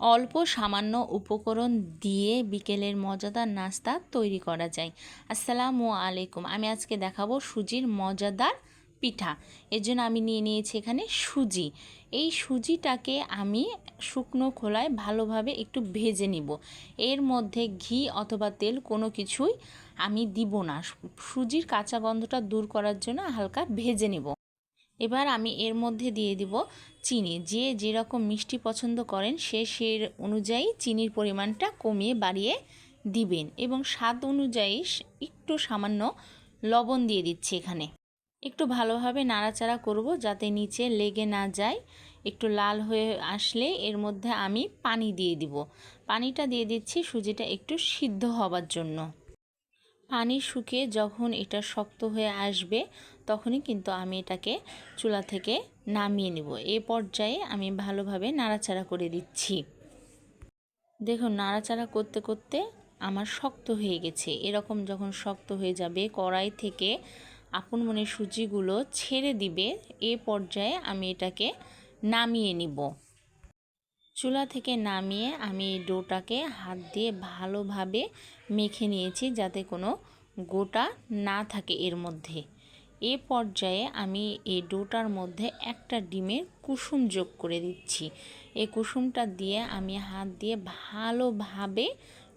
অল্প সামান্য উপকরণ দিয়ে বিকেলের মজাদার নাস্তা তৈরি করা যায়। আসসালামু আলাইকুম। আমি আজকে দেখাবো সুজির মজাদার পিঠা। এর জন্য আমি নিয়ে নিয়েছি এখানে সুজি। এই সুজিটাকে আমি শুকনো খোলায় ভালোভাবে একটু ভেজে নিব। এর মধ্যে ঘি অথবা তেল কোনো কিছুই আমি দিব না। সুজির কাঁচা গন্ধটা দূর করার জন্য হালকা ভেজে নিব। এবার আমি এর মধ্যে দিয়ে দিব চিনি। যে যেরকম মিষ্টি পছন্দ করেন সে অনুযায়ী চিনির পরিমাণটা কমিয়ে বাড়িয়ে দিবেন এবং স্বাদ অনুযায়ী একটু সামান্য লবণ দিয়ে দিচ্ছি এখানে। একটু ভালোভাবে নাড়াচাড়া করব যাতে নিচে লেগে না যায়। একটু লাল হয়ে আসলে এর মধ্যে আমি পানি দিয়ে দিব। পানিটা দিয়ে দিচ্ছি সুজিটা একটু সিদ্ধ হবার জন্য। পানি শুকিয়ে যখন এটা শক্ত হয়ে আসবে তখনই কিন্তু আমি এটাকে চুলা থেকে নামিয়ে নেব। এই পর্যায়ে আমি ভালোভাবে নাড়াচাড়া করে দিচ্ছি। দেখুন নাড়াচাড়া করতে করতে আমার শক্ত হয়ে গেছে। এরকম যখন শক্ত হয়ে যাবে কড়াই থেকে আপন মনে সুজিগুলো ছেড়ে দিবে, এ পর্যায়ে আমি এটাকে নামিয়ে নিব। চুলা থেকে নামিয়ে আমি এই ডোটাকে হাত দিয়ে ভালোভাবে মেখে নিয়েছি যাতে কোনো গোটা না থাকে এর মধ্যে। এ পর্যায়ে আমি এই ডোটার মধ্যে একটা ডিমের কুসুম যোগ করে দিচ্ছি। এই কুসুমটা দিয়ে আমি হাত দিয়ে ভালোভাবে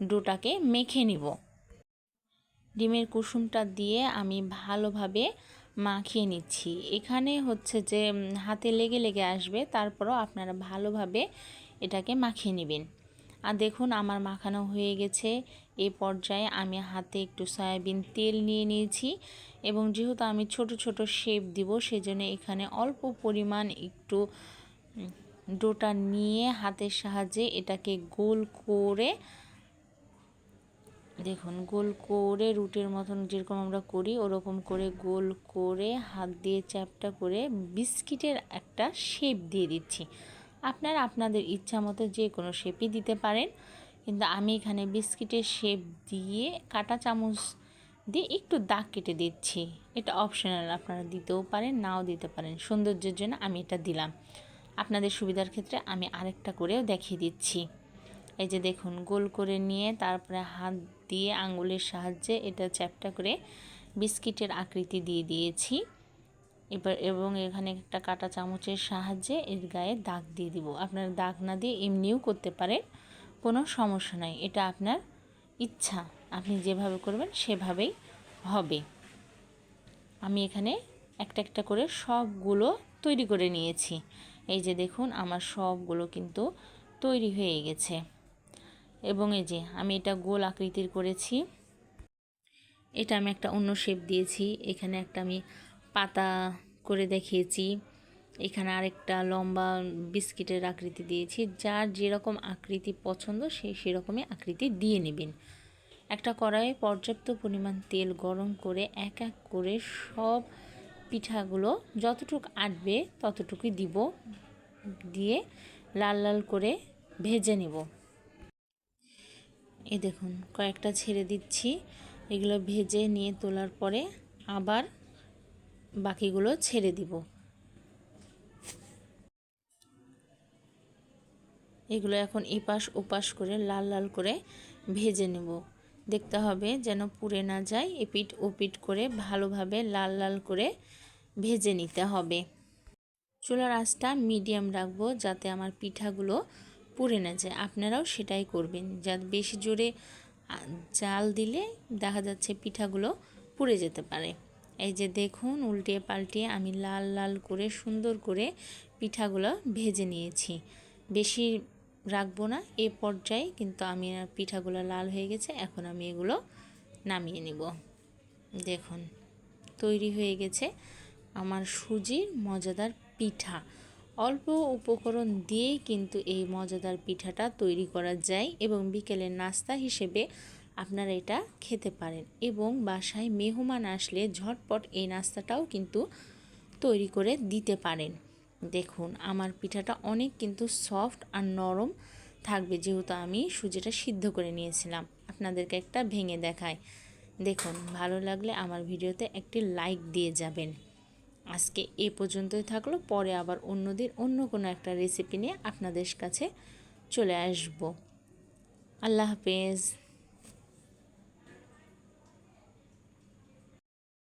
ডোটাকে মেখে নিব। ডিমের কুসুমটা দিয়ে আমি ভালোভাবে মাখিয়ে নিচ্ছি। এখানে হচ্ছে যে হাতে লেগে লেগে আসবে, তারপরও আপনারা ভালোভাবে এটাকে মাখিয়ে নেবেন। আর দেখুন আমার মাখানো হয়ে গেছে। এ পর্যায়ে আমি হাতে একটু সয়াবিন তেল নিয়ে নিয়েছি এবং যেহেতু আমি ছোট ছোট শেপ দিব সেজন্য এখানে অল্প পরিমাণ একটু ডোটা নিয়ে হাতের সাহায্যে এটাকে গোল করে, দেখুন গোল করে রুটির মতন যেরকম আমরা করি ওরকম করে গোল করে হাত দিয়ে চ্যাপটা করে বিস্কিটের একটা শেপ দিয়ে দিচ্ছি। আপনারা আপনাদের ইচ্ছা মতো যে কোনো শেপই দিতে পারেন, কিন্তু আমি এখানে বিস্কিটের শেপ দিয়ে কাঁটা চামচ দিয়ে একটু দাগ কেটে দিচ্ছি। এটা অপশনাল, আপনারা দিতেও পারেন নাও দিতে পারেন। সৌন্দর্যের জন্য আমি এটা দিলাম। আপনাদের সুবিধার ক্ষেত্রে আমি আরেকটা করেও দেখিয়ে দিচ্ছি। এই যে দেখুন গোল করে নিয়ে তারপরে হাত দিয়ে আঙ্গুলের সাহায্যে এটা চ্যাপটা করে বিস্কিটের আকৃতি দিয়ে দিয়েছি। এবং এখানে একটা কাঁটা চামচের সাহায্যে এর গায়ে দাগ দিয়ে দিব। আপনারা দাগ না দিয়ে এমনিও করতে পারেন, কোনো সমস্যা নাই। এটা আপনার ইচ্ছা, আপনি যেভাবে করবেন সেভাবেই হবে। আমি এখানে একটা একটা করে সবগুলো তৈরি করে নিয়েছি। এই যে দেখুন আমার সবগুলো কিন্তু তৈরি হয়ে গেছে এবং এই যে আমি এটা গোল আকৃতির করেছি। এটা আমি একটা অন্য শেপ দিয়েছি। এখানে একটা আমি পাতা করে দেখিয়েছি। এখানে আরেকটা লম্বা বিস্কিটের আকৃতি দিয়েছি। যার যেরকম আকৃতি পছন্দ সেরকমই আকৃতি দিয়ে নেবেন। একটা কড়াইয়ে পর্যাপ্ত পরিমাণ তেল গরম করে এক এক করে সব পিঠাগুলো যতটুকু আটবে ততটুকুই দিব, দিয়ে লাল লাল করে ভেজে নেব। এই দেখুন কয়েকটা ছেড়ে দিচ্ছি। এগুলো ভেজে নিয়ে তোলার পরে আবার বাকিগুলো ছেড়ে দিব। এগুলো এখন এপাশ ওপাশ করে লাল লাল করে ভেজে নেব। দেখতে হবে যেন পুড়ে না যায়, এপিঠ ওপিঠ করে ভালোভাবে লাল লাল করে ভেজে নিতে হবে। চুলার আঁচটা মিডিয়াম রাখবো যাতে আমার পিঠাগুলো পুড়ে না যায়। আপনারাও সেটাই করবেন। যা বেশি জোরে জাল দিলে দেখা যাচ্ছে পিঠাগুলো পুড়ে যেতে পারে। এই যে দেখুন উল্টিয়ে পাল্টিয়ে আমি লাল লাল করে সুন্দর করে পিঠাগুলো ভেজে নিয়েছি। বেশি রাখবো না। এ পর্যায়ে কিন্তু আমি পিঠাগুলো লাল হয়ে গেছে। এখন আমি এগুলো নামিয়ে নিব। দেখুন তৈরি হয়ে গেছে আমার সুজির মজাদার পিঠা। অল্প উপকরণ দিয়েই কিন্তু এই মজাদার পিঠাটা তৈরি করা যায় এবং বিকেলের নাস্তা হিসেবে আপনারা এটা খেতে পারেন এবং বাসায় মেহমান আসলে ঝটপট এই নাস্তাটাও কিন্তু তৈরি করে দিতে পারেন। দেখুন আমার পিঠাটা অনেক কিন্তু সফট আর নরম থাকবে, যেহেতু আমি সুজিটা সিদ্ধ করে নিয়েছিলাম। আপনাদেরকে একটা ভেঙে দেখাই। দেখুন ভালো লাগলে আমার ভিডিওতে একটি লাইক দিয়ে যাবেন। আজকে এ পর্যন্তই থাকলো। পরে আবার অন্যদিন অন্য কোনো একটা রেসিপি নিয়ে আপনাদের কাছে চলে আসব। আল্লাহ হাফেজ।